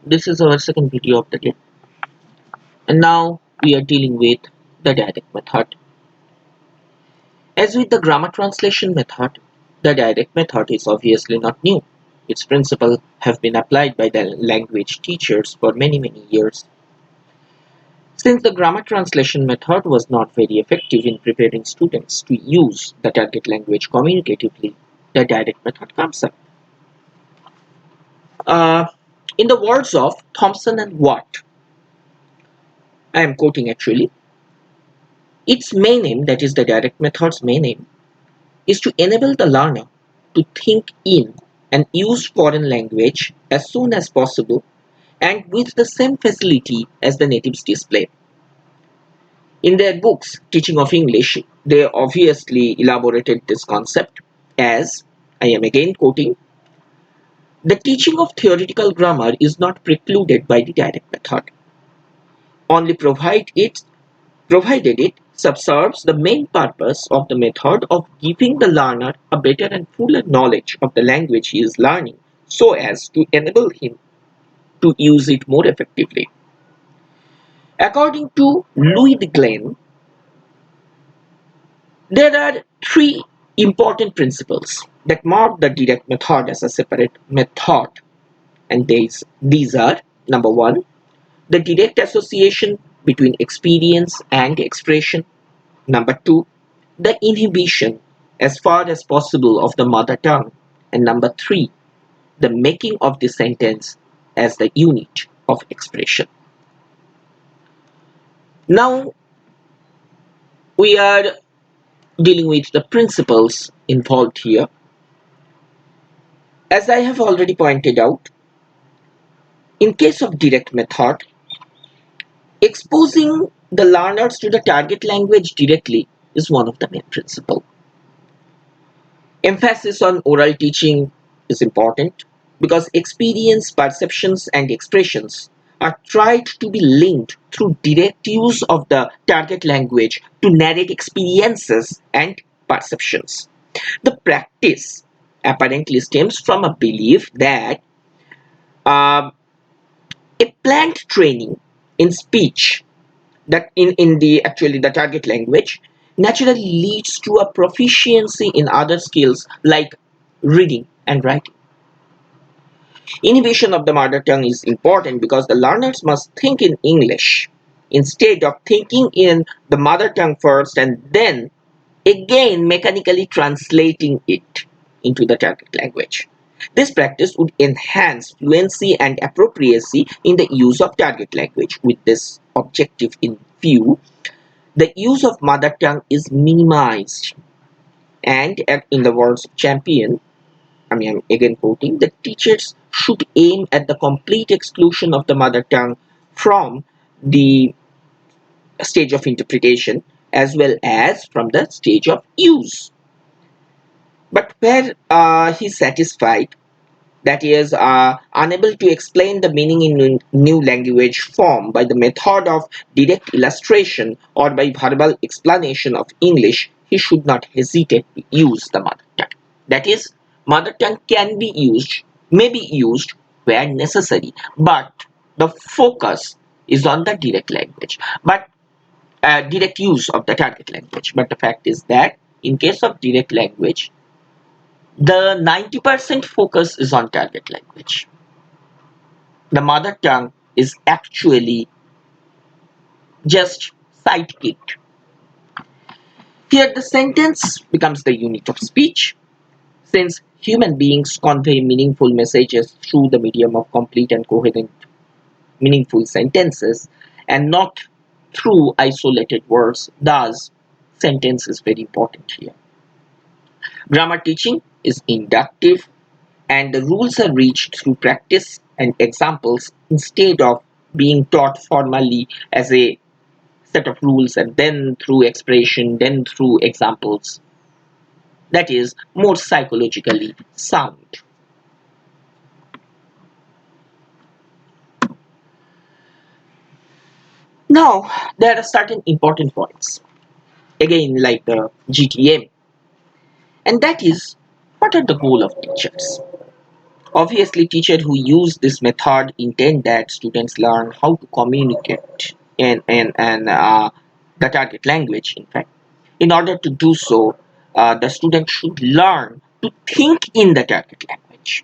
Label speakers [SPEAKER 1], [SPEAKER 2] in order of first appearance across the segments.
[SPEAKER 1] This is our second video of the day, and now we are dealing with the direct method. As with the grammar translation method, the direct method is obviously not new. Its principles have been applied by the language teachers for many years. Since the grammar translation method was not very effective in preparing students to use the target language communicatively, the direct method comes up. Uh, in the words of Thompson and Watt, I am quoting actually, its main aim, that is the direct method's main aim, is to enable the learner to think in and use foreign language as soon as possible and with the same facility as the natives display. In their books, Teaching of English, they obviously elaborated this concept as, I am again quoting, the teaching of theoretical grammar is not precluded by the direct method, only provided it subserves the main purpose of the method of giving the learner a better and fuller knowledge of the language he is learning so as to enable him to use it more effectively. According to Louis de Glenn, there are three important principles that mark the direct method as a separate method, and these are: number one, the direct association between experience and expression; number two, the inhibition as far as possible of the mother tongue; and number three, the making of the sentence as the unit of expression. Now we are dealing with the principles involved here. As I have already pointed out, in case of direct method, exposing the learners to the target language directly is one of the main principles. Emphasis on oral teaching is important because experience, perceptions, and expressions are tried to be linked through direct use of the target language to narrate experiences and perceptions. The practice apparently stems from a belief that uh, a planned training in speech, that in the actually the target language, naturally leads to a proficiency in other skills like reading and writing. Inhibition of the mother tongue is important because the learners must think in English instead of thinking in the mother tongue first and then again mechanically translating it into the target language. This practice would enhance fluency and appropriacy in the use of target language. With this objective in view, the use of mother tongue is minimized, and in the words of Champion, I'm again quoting, the teachers should aim at the complete exclusion of the mother tongue from the stage of interpretation as well as from the stage of use. But where he's satisfied, that is unable to explain the meaning in new language form by the method of direct illustration or by verbal explanation of English, he should not hesitate to use the mother tongue. That is, mother tongue can be used, may be used where necessary, but the focus is on the direct language, but direct use of the target language. But the fact is that in case of direct language, the 90% focus is on target language. The mother tongue is actually just sidekicked. Here the sentence becomes the unit of speech, since human beings convey meaningful messages through the medium of complete and coherent meaningful sentences and not through isolated words. Thus, sentence is very important here. Grammar teaching is inductive, and the rules are reached through practice and examples instead of being taught formally as a set of rules and then through expression, then through examples. That is more psychologically sound. Now, there are certain important points, again, like the GTM, and that is, what are the goal of teachers? Obviously, teachers who use this method intend that students learn how to communicate in the target language, in fact. In order to do so, the student should learn to think in the target language.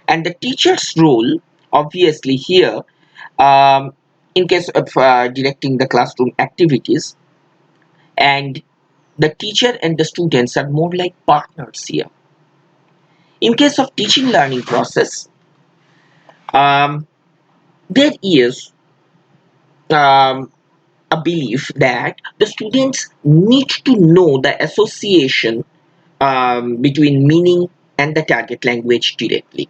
[SPEAKER 1] And the teacher's role, obviously, here, um, in case of directing the classroom activities, and the teacher and the students are more like partners here. In case of teaching learning process, um, there is um, a belief that the students need to know the association between meaning and the target language directly.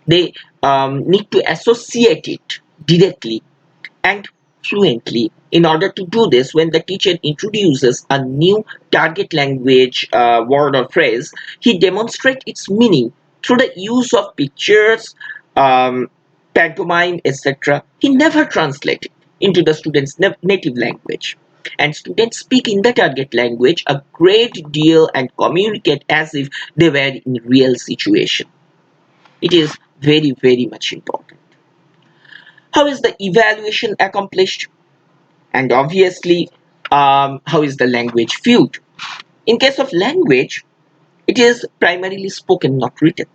[SPEAKER 1] They need to associate it directly and fluently. In order to do this, when the teacher introduces a new target language word or phrase, he demonstrates its meaning through the use of pictures, um, pantomime, etc. He never translates it into the student's native language. And students speak in the target language a great deal and communicate as if they were in real situation. It is very, very much important. How is the evaluation accomplished? And obviously, how is the language viewed? In case of language, it is primarily spoken, not written.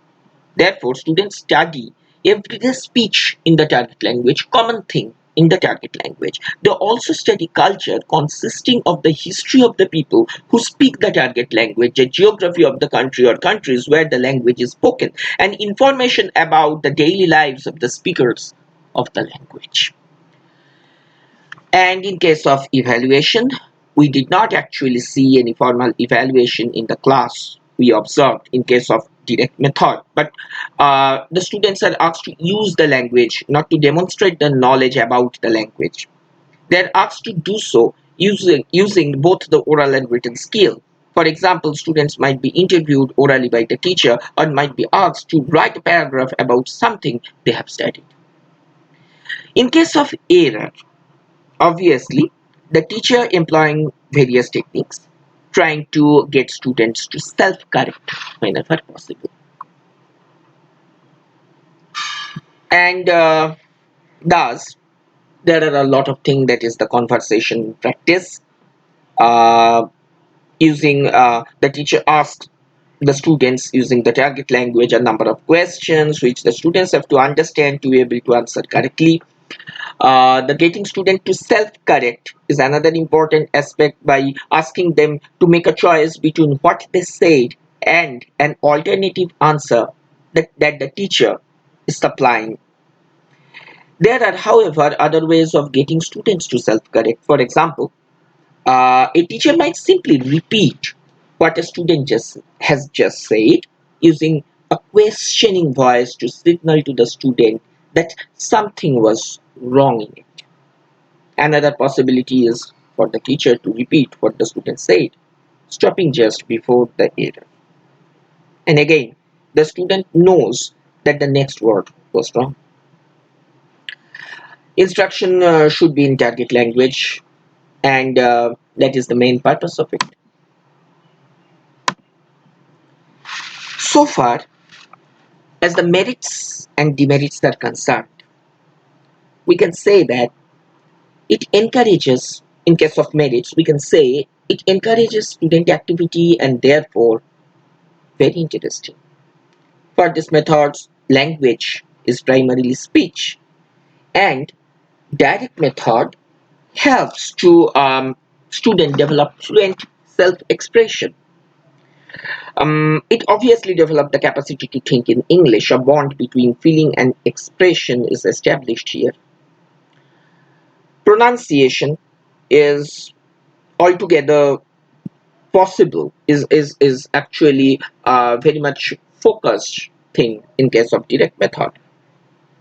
[SPEAKER 1] Therefore, students study everyday speech in the target language, common thing in the target language. They also study culture consisting of the history of the people who speak the target language, the geography of the country or countries where the language is spoken, and information about the daily lives of the speakers of the language. And in case of evaluation, we did not actually see any formal evaluation in the class we observed in case of direct method. But the students are asked to use the language, not to demonstrate the knowledge about the language. They're asked to do so using both the oral and written skill. For example, students might be interviewed orally by the teacher or might be asked to write a paragraph about something they have studied. In case of error, obviously, the teacher employing various techniques, trying to get students to self-correct whenever possible. And thus, there are a lot of things that is the conversation practice. Uh, Using the teacher asks the students using the target language a number of questions which the students have to understand to be able to answer correctly. The getting student to self-correct is another important aspect by asking them to make a choice between what they said and an alternative answer that the teacher is supplying. There are, however, other ways of getting students to self-correct. For example, a teacher might simply repeat what a student has just said using a questioning voice to signal to the student that something was wrong in it. Another possibility is for the teacher to repeat what the student said, stopping just before the error. And again, the student knows that the next word was wrong. Instruction should be in target language, and that is the main purpose of it. So far, as the merits and demerits are concerned, we can say that it encourages, in case of merits, we can say it encourages student activity and therefore very interesting. For these methods, language is primarily speech, and direct method helps to student develop fluent self-expression. It obviously developed the capacity to think in English. A bond between feeling and expression is established here. Pronunciation is altogether possible, is actually a very much focused thing in case of direct method.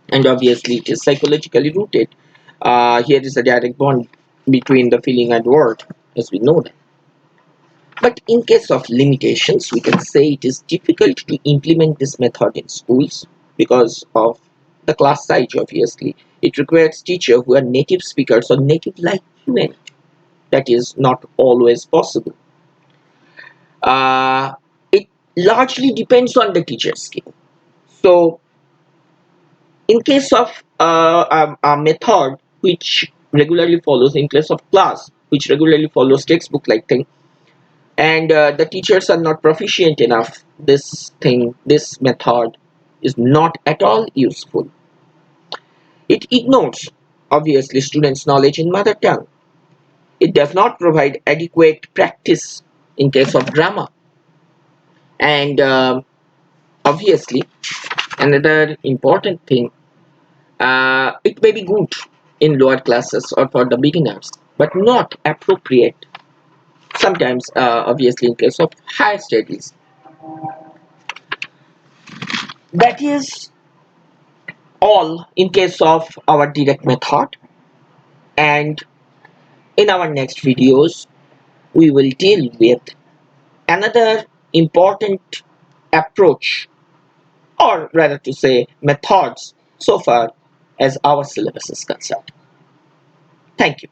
[SPEAKER 1] And obviously it is psychologically rooted. Here is a direct bond between the feeling and word, as we know that. But in case of limitations, we can say it is difficult to implement this method in schools because of the class size, obviously. It requires teachers who are native speakers or native like fluent. That is not always possible. It largely depends on the teacher's skill. So In case of a method which regularly follows, in case of class which regularly follows textbook like thing, and the teachers are not proficient enough, this method is not at all useful. It ignores, obviously, students' knowledge in mother tongue. It does not provide adequate practice in case of grammar. And obviously, another important thing, it may be good in lower classes or for the beginners, but not appropriate sometimes, obviously, in case of higher studies. That is all in case of our direct method. And in our next videos, we will deal with another important approach, or rather to say methods, so far as our syllabus is concerned. Thank you.